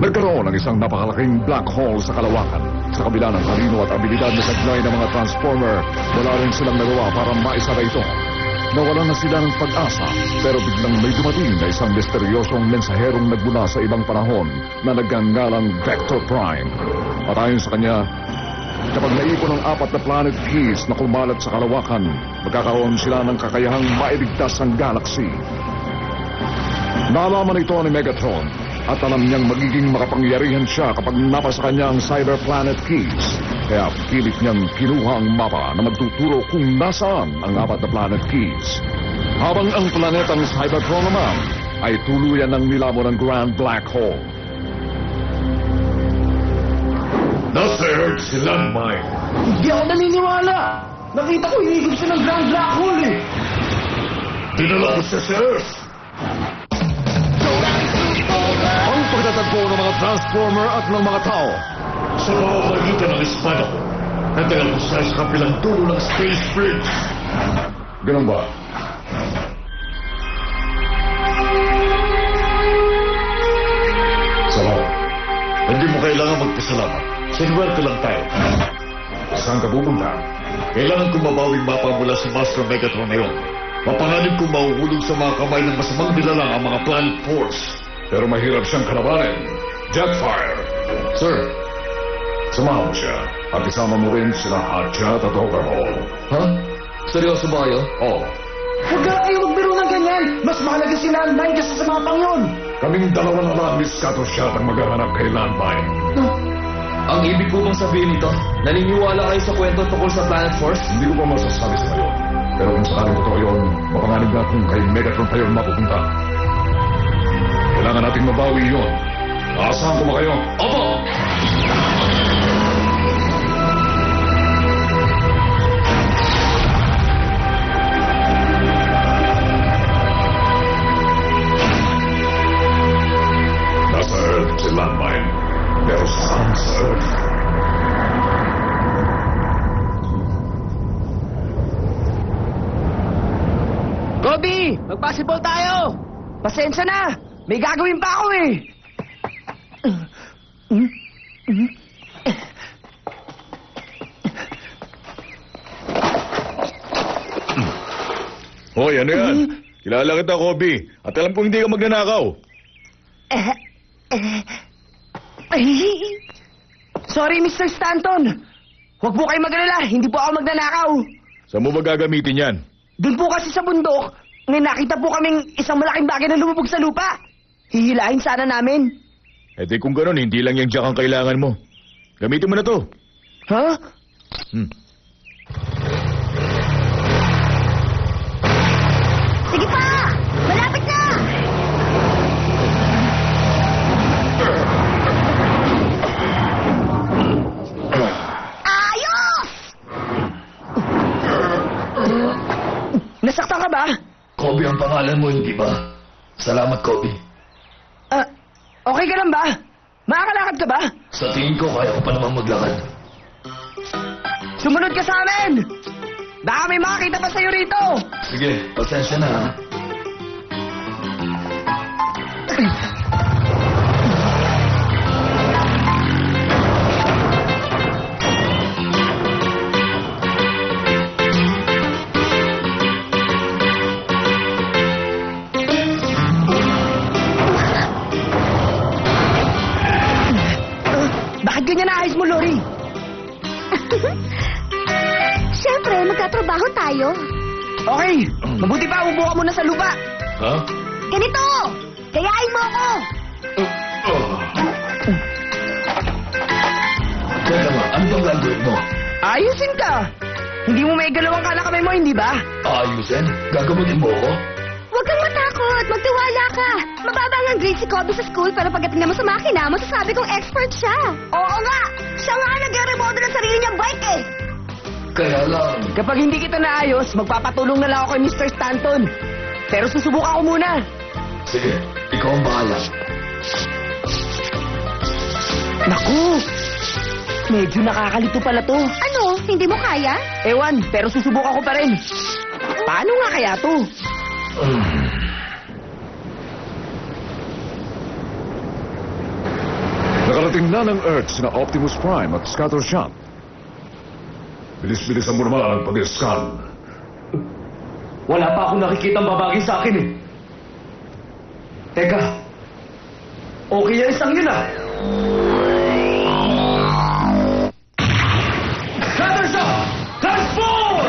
Nagkaroon ng isang napakalaking black hole sa kalawakan. Sa kabila ng talino at abilidad na saglay ng mga Transformer, wala rin silang nagawa para maisara ito. Nawalan na sila ng pag-asa, pero biglang may dumating na isang misteryosong mensaherong nagmula sa ibang panahon na nagngangalang Vector Prime. At ayon sa kanya, kapag naipon ang 4 na planet keys na kumalat sa kalawakan, magkakaroon sila ng kakayahang mailigtas ang galaxy. Naalaman ito ni Megatron at alam niyang magiging makapangyarihan siya kapag napasa kanya ang Cyber Planet Keys. Kaya pilit niyang kinuha ang mapa na magtuturo kung nasaan ang 4 na Planet Keys. Habang ang planetang Cybertron naman ay tuluyan ng nilamon ng Grand Black Hole. Nasa Earth si Landmine. Hindi ako naniniwala. Nakita ko hinigop siya ng Grand Black Hole eh. Dinala ko siya sa Earth. Ang pagtatagpo ng mga Transformer at ng mga tao. Sa pamamagitan ng espada ko, natagal ko siya sa kapilang dulo ng Space Bridge. Ganun ba? Salamat. Hindi mo kailangan magpasalamat. Sinuwerte lang tayo. Saan ka pupunta? Kailangan kong mabawing mapa mula sa Master Megatron ngayon. Papanganin kong mahuhulog sa mga kamay ng masamang nilalang ang mga Planet Force. Pero mahirap siyang kalabanin. Jetfire. Sir, Samahan mo siya at isama mo rin sila Hotshot at Overhaul. Ha? Seryoso ba kayo? Oh, Huwag kayo magbiro ng ganyan. Mas mahalaga si Landmine kaysa sa mga pangyon. kaming dalawa na lang ni Scattershot ang maghahanap kay Landmine. Ang ibig po bang sabihin nito, naniniwala kayo sa kwento tungkol sa Planet Force? Hindi ko pa masasabi sa ngayon. Pero kung sakaling totoo yun, mapanganib na kung kay Megatron tayo mapupunta. Kailangan nating mabawi yun. Aasahan ko ba kayo? Opo! Nasa Earth si Landmine. Pero saan sa Earth? Kobe! Mag-basketball tayo! Pasensya na! May gagawin pa ako eh! Hoy, ano yan? Kilala kita, Kobe. At alam kong hindi ka magnanakaw. Sorry, Mr. Stanton! Huwag po kayo mag-alala, hindi po ako magnanakaw. Saan mo ba gagamitin yan? Doon po kasi sa bundok, may nakita po kaming isang malaking bagay na lumubog sa lupa. Hihilahin sana namin. Eh di kung gano'n, hindi lang yung jack ang kailangan mo. Gamitin mo na to. Ha? Sige pa! Malapit na! Ayos! Nasaktan ka ba? Kobe ang pangalan mo, hindi ba? Salamat, Kobe. Okay ka lang ba? Makakalakad ka ba? Sa tingin ko, kaya ko pa naman maglakad. Sumunod ka sa amin! Baka may makakita pa sa'yo rito! Sige, pasensya na, ha? Bakit ganyan naayos mo, Lori? Siyempre, magkatrabaho tayo. Okay, mabuti pa, upo ka muna sa lupa. Ha? Ganito! Kayain mo ako! Teka nga, ano bang gagawin mo? Ayusin ka! Hindi mo may galawang kamay mo, hindi ba? Ayusin? Gagamutin mo ako? Huwag kang matakot! Magtiwala ka! Mababa ang grade si Kobe sa school pero pagdating naman sa makina, masasabi kong expert siya. Oo nga! Siya nga nagre-remodel ng sarili niyang bike eh! Kaya lang... Kapag hindi kita naayos, magpapatulong na lang ako kay Mr. Stanton. Pero susubukan ko muna. Sige, ikaw ang bahala. Naku! Medyo nakakalito pala to. Ano? Hindi mo kaya? Ewan, pero susubukan ko pa rin. Paano nga kaya to? Dumating na ng Earth sina Optimus Prime at Scattershot. Bilis-bilisan mo naman ang pag-scan. Wala pa akong nakikita ang babagay sa akin eh. Teka. Okay yan isang yun ah. Scattershot! Transform!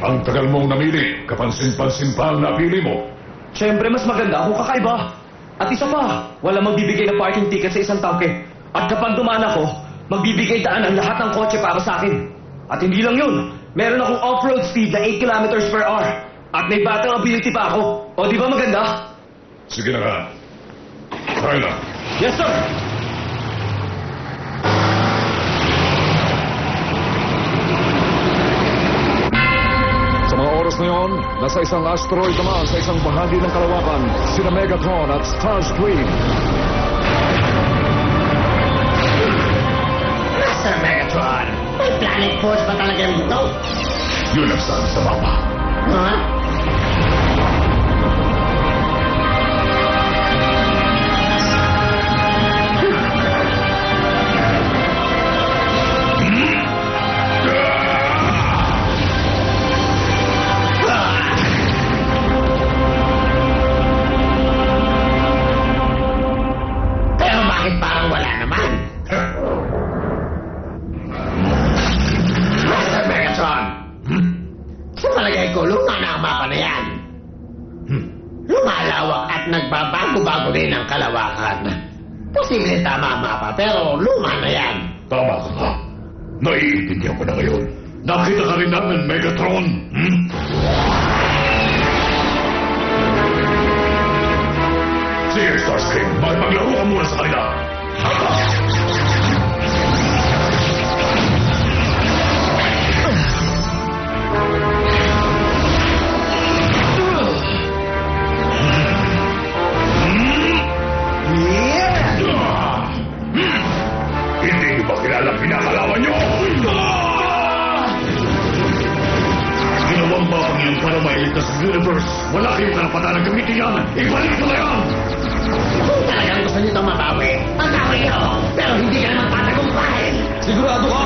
Ang tagal mong namili, kapansin-pansin pa ang napili mo. Siyempre, mas maganda kung kakaiba. At isa pa, wala magbibigay ng parking ticket sa isang tangke. At kapag dumaan ako, magbibigay daan ang lahat ng kotse para sa akin. At hindi lang yun, meron akong off-road speed na 8 kilometers per hour. At may battle ability pa ako. O di ba maganda? Sige na nga. Try na. Yes, sir! Sa mga oras na yon, nasa isang asteroid naman sa isang bahagi ng kalawakan, sina Megatron at Starscream. Master Megatron, may planet force ba talaga dito? Yun ang saan sa mapa. Ha? Pero bakit parang wala naman? Master Megatron! Sa palagay ko, luma na ang mapa na yan. Lumalawak at nagbabago-bago din ang kalawakan. Posible tama ang mapa, pero luma na yan. Tama ka ba? Naiintindihan ko na ngayon. Nakita ka rin namin, Megatron. Sige, Starscream. Maglaro ka muna sa kanila. Hindi niyo ba kilala ang pinakalawan niyo? Ginawang mapang yan para mailigtas ang universe. Wala kayong karapatan ng gamitin yan. Ibalik ko na yan! Kung talagang gusto nyo itong mabawi, magbawi nyo. Pero hindi ka naman tatagumpay. Sigurado ka?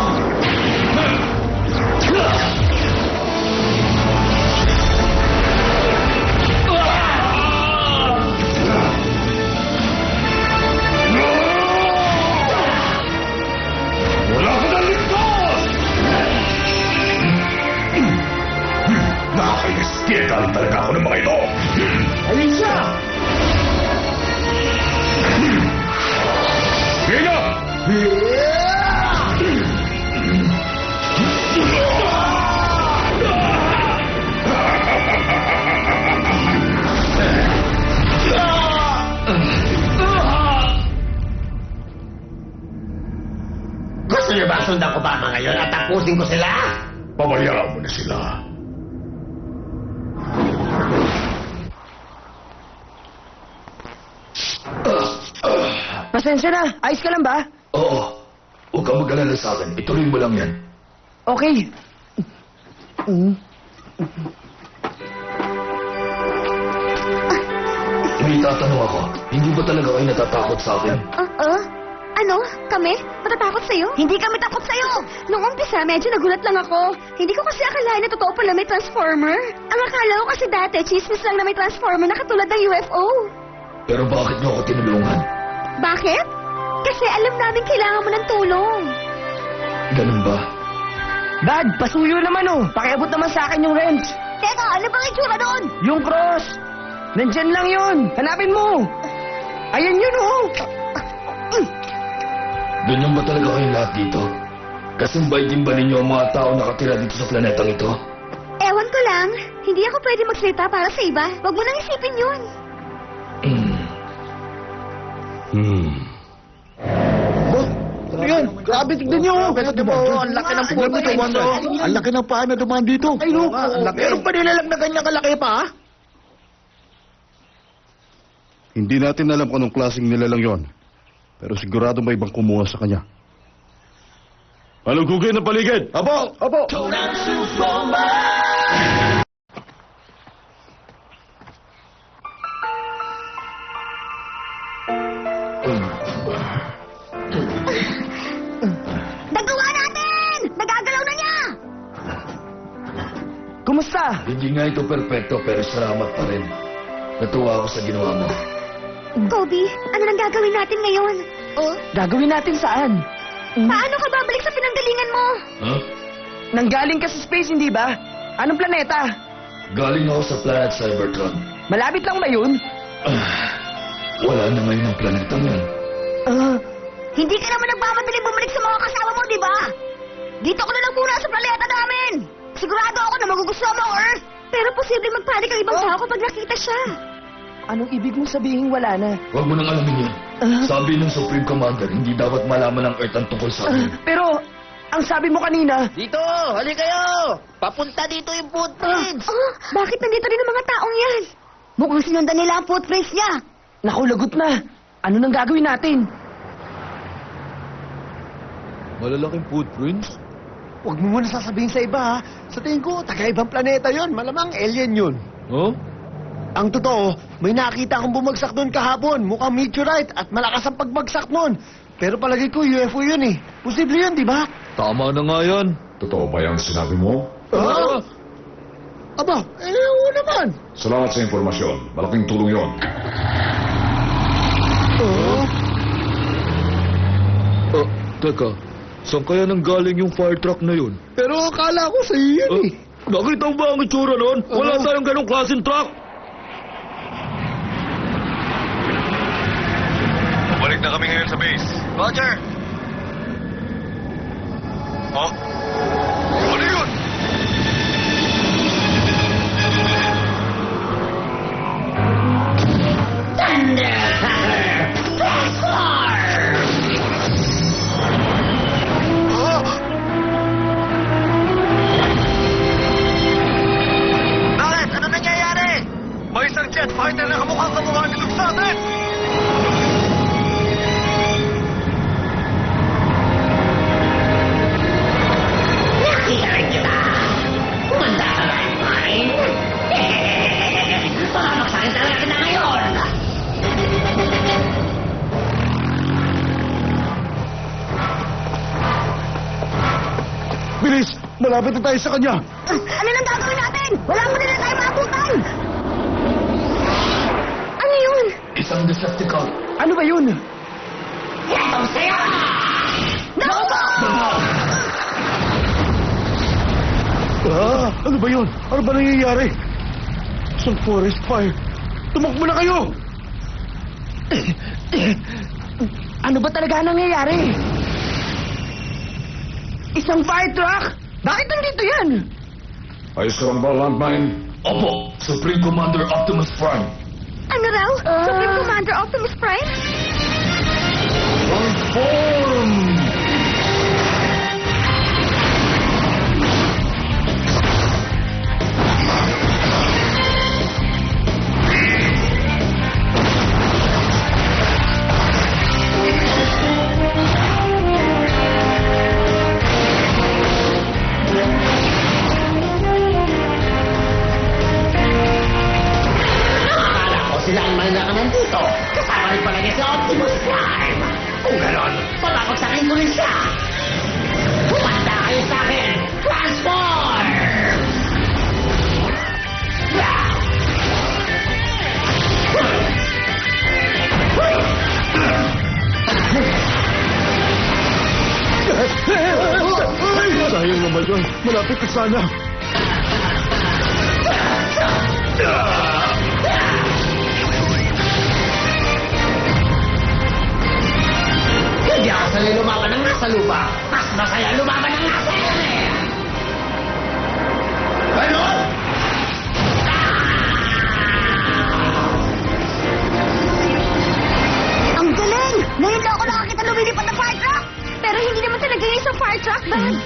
Wala ka na ligtas! Nakakainis-tiyeta talaga ako ng mga ito. Ayun siya! Hina! Gusto nyo ba sundan ko pa mga ngayon at tapusin ko sila? Pabayaan mo na sila. Pasensya na, ayos ka lang ba? Oo. Huwag kang mag-alala sa akin. Ituloy mo lang yan. Okay. May tatanong ako. Hindi ba talaga kayo natatakot sa akin? Ano? Kami? Matatakot sa'yo? Hindi kami takot sa'yo! Noong umpisa, medyo nagulat lang ako. Hindi ko kasi akalain na totoo pala may transformer. Ang akala ko kasi dati, chismis lang na may transformer na katulad ng UFO. Pero bakit niyo ako tinulungan? Bakit? Kasi alam namin kailangan mo ng tulong. Ganun ba? Dad, pasuyo naman oh. Pakiabot naman sa akin yung wrench. Teka, ano bang itsura doon? Yung cross. Nandyan lang yun. Hanapin mo. Ayan yun oh. Ganyan ba talaga kayong lahat dito? Kasambay din ba ninyo ang mga tao nakatira dito sa planetang ito? Ewan ko lang. Hindi ako pwede magsalita para sa iba. Huwag mo nang isipin yun. Yan, grabe tignan nyo. Ang laki ng puwan na dumaan. Ang laki ng paa na dumaan dito. Ay, no. Meron pa nilalang na ganyan kalaki pa, ha? Hindi natin alam kung anong klaseng nilalang yon. Pero sigurado may ibang kumuha sa kanya. Palugugin ang paligid! Apo! Apo! Kumusta? Hindi nga ito perpekto pero salamat pa rin. Natuwa ako sa ginawa mo. Kobe, ano nang gagawin natin ngayon? Oh? Gagawin natin saan? Paano ka babalik sa pinanggalingan mo? Ha? Nanggaling ka sa space, hindi ba? Anong planeta? Galing ako sa planet Cybertron. Malapit lang ba yun? Wala na ngayon ang planetang yan. Hindi ka naman nagmamadaling bumalik sa mga kasama mo, di ba? Dito ko na lang muna sa planeta namin. Sigurado ako na magugustuhan mo ang Earth. Pero posibleng magpanik ang ibang tao kapag nakita siya. Anong ibig mong sabihin wala na? Huwag mo nang alamin yan. Sabi ng Supreme Commander, hindi dapat malaman ng Earth ang tungkol sa atin. Pero, ang sabi mo kanina... Dito! Hali kayo! Papunta dito yung footprints! Bakit nandito rin ang mga taong yan? Mukhang sinundan nila ang footprints niya. Naku, lagot na. Ano nang gagawin natin? Malalaking footprints? Huwag mo muna sasabihin sa iba, ha? Sa tingin ko, taga-ibang planeta yon. Malamang alien yun. Huh? Ang totoo, may nakita akong bumagsak doon kahapon. Mukhang meteorite at malakas ang pagbagsak noon. Pero palagi ko UFO yun eh. Posible yun, di ba? Tama na nga yan. Totoo ba yung sinabi mo? Ah? Aba, oo naman. Salamat sa impormasyon. Malaking tulong yon. Teka, saan kaya nanggaling yung fire truck na yun? Pero akala ko sa iyo yun eh. Nakita mo ba ang itsura nun? Wala tayong ganong klaseng truck. Balik na kami ngayon sa base. Roger. Oh? Ano yun? Bakit? Ano nangyayari? May isang jet fighter na kamukha nito sa atin! Nakita rin kita! Kumanda ka lang, Mine! Baka magsakin talaga kita ngayon! Bilis! Malapit na tayo sa kanya! Ano nang gagawin natin? Wala pa nila tayo maabutan. Ano yun? Isang Decepticon. Ano ba yun? Ito sa'yo! Ano ba yun? Ano ba nangyayari? Isang forest fire. Tumakbo na kayo! Ano ba talaga nangyayari? Isang fire truck? Bakit nandito yan? Ayos ka lang ba, landmine? Opo, Supreme Commander Optimus Prime. Ano raw? Supreme Commander Optimus Prime? Transform! Akala ko sila ang mga nandito. Kasama rin pala niya si Optimus Prime. Kung ganon, papapagsakin ko rin siya. Humanda kayo sa akin! Transform! Sayang naman yun. Malapit ka sana. Hindi ako sanay lumaban ng nasa lupa. Mas masaya lumaban ng nasa air. Ganon! Ang galing! Ngayon lang ako nakakita lumilipad na fire truck! Pero hindi naman talaga yung isang fire truck, Bang.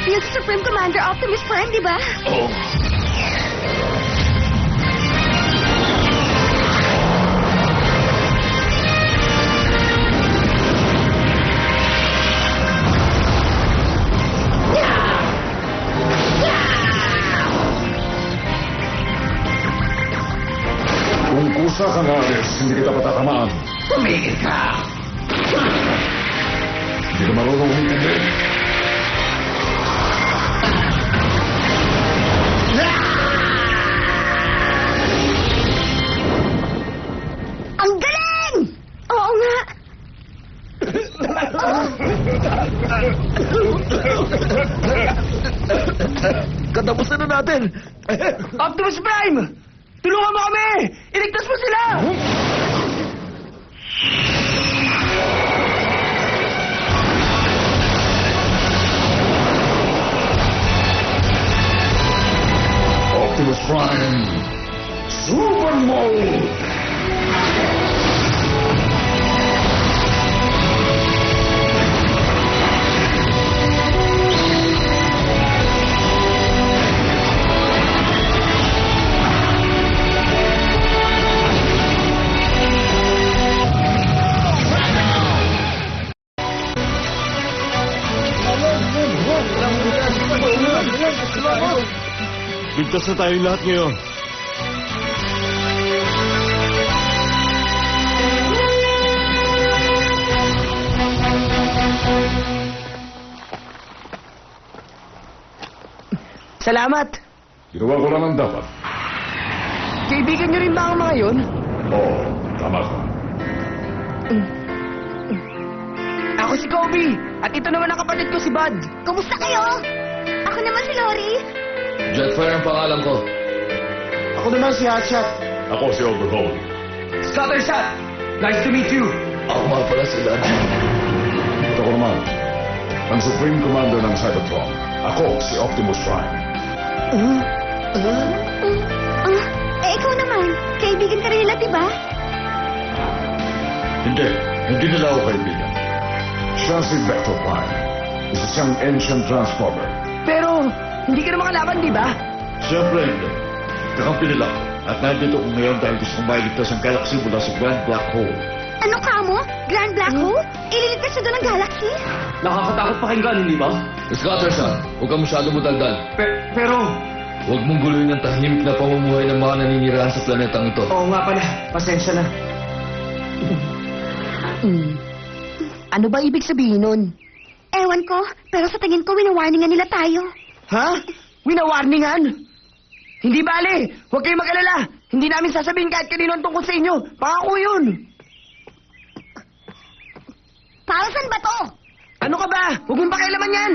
Yung si Supreme Commander Optimus Prime, di ba? Oh. Kung kusa ka nga, Alex, hindi kita patatamaan. Tumigil ka! Hindi ka marunong umintindi. Katapusan na natin. Optimus Prime! Tulungan mo kami! Iligtas mo sila! Optimus Prime, Super Mode! Ligtas na tayong lahat ngayon. Salamat! Ginawa ko lang ang dapat. Kaibigan niyo rin ba ang mga yun? Oo, tama ka. Ako si Kobe! At ito naman ang kapatid ko si Bud! Kumusta kayo? Ako naman si Lori. Jetfire ang pangalan ko. Ako naman si Hotshot. Ako si Overhaul. Scattershot! Nice to meet you! Ako nga pala sila. Ito ko naman, ang Supreme Commander ng Cybertron. Ako si Optimus Prime. Ikaw naman. Kaibigan ka rin nila, diba? Hindi nila ako kaibigan. Siya si Vector Prime. Isa siyang ancient transformer. Pero, hindi ka naman kalaban, di ba? Siyempre hindi. Kakampi nila ako. At nandito ko ngayon dahil gusto kong mailigtas ang galaxy mula sa Grand Black Hole. Ano ka mo? Grand Black Hole? Ililigtas siya doon ng galaxy? Nakakatakot pakinggan, hindi ba? Scattershot, huwag kang masyado madaldal. Pero... Huwag mong guluhin ang tahimik na pamumuhay ng mga naninirahan sa planetang ito. Oo nga pala. Pasensya na. Ano ba ibig sabihin nun? Ewan ko, pero sa tingin ko, winawarningan nila tayo. Ha? Winawarningan? Hindi bale! Huwag kayong mag-alala! Hindi namin sasabihin kahit kanino ang tungkol sa inyo! Pangako yun! Para saan ba to? Ano ka ba? Huwag mong pakialaman yan!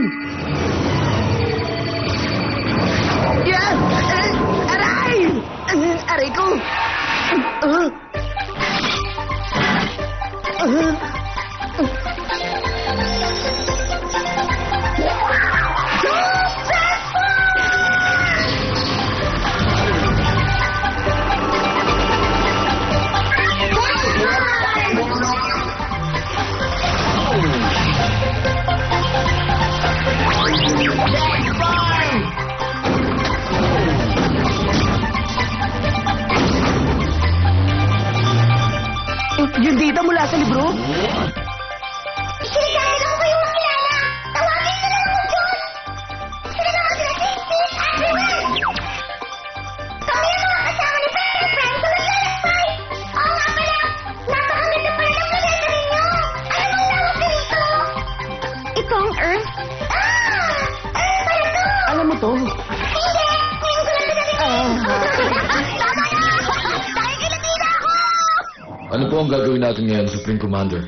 Yan! Aray! Aray ko! Yung dita mula sa libro? Sigayan ako yung makilala! Tawagin sila ng Diyos! Sila naman sila si Steve everywhere! Kami ang mga kasama ni Perry Friends sa naglalakbay! Oo nga pala! Napakaganda pala ng planeta ninyo! Ano bang tawag dito? Ito ang Earth? Earth pala to! Alam mo to? Hindi! Ngayon ko lang pinatinig! Tama na! Dahil kilatida ako! Ano po ang gagawin natin ngayon, Supreme Commander?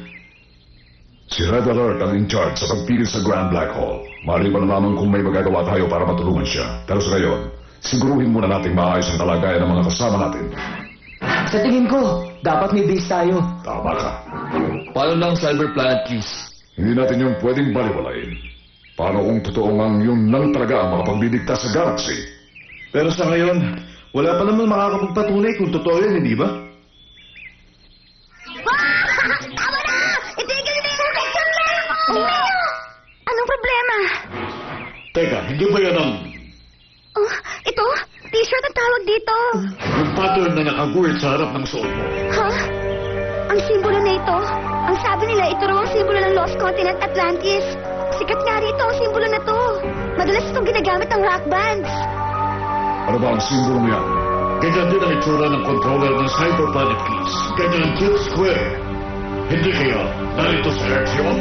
Si Red Alert ang in charge sa pagpili sa Grand Black Hole. Maaari pa naman kung may magagawa tayo para matulungan siya. Pero sa ngayon, siguruhin muna nating maayos ang kalagayan ng mga kasama natin. Sa tingin ko, dapat may base tayo. Tama ka. Paano na ang Cyber Planet Keys? Hindi natin yun pwedeng baliwalain. Paano kung totoo ngang yun lang talaga ang makapagdidigtas sa galaxy? Pero sa ngayon, wala pa naman makakapagpatunay kung totoo yan, hindi ba? Tama na! Itigil na yung picture niya! Anong problema? Teka, hindi ba yan ang Oh, ito? T-shirt ang tawag dito. yung pattern na nakaguhit sa harap ng suot mo? Ha? Ang simbolo na ito? Ang sabi nila, ito raw ang simbolo ng Lost Continent Atlantis. Sikat nga rito ang simbolo na to. Madalas itong ginagamit ng rock bands. Ano ba ang simbolo mo yan? Ganyan din ang itsura ng controller ng Cyber Planet Keys. Ganyan ang Tilt Square. Hindi kaya narito sa Earth yun?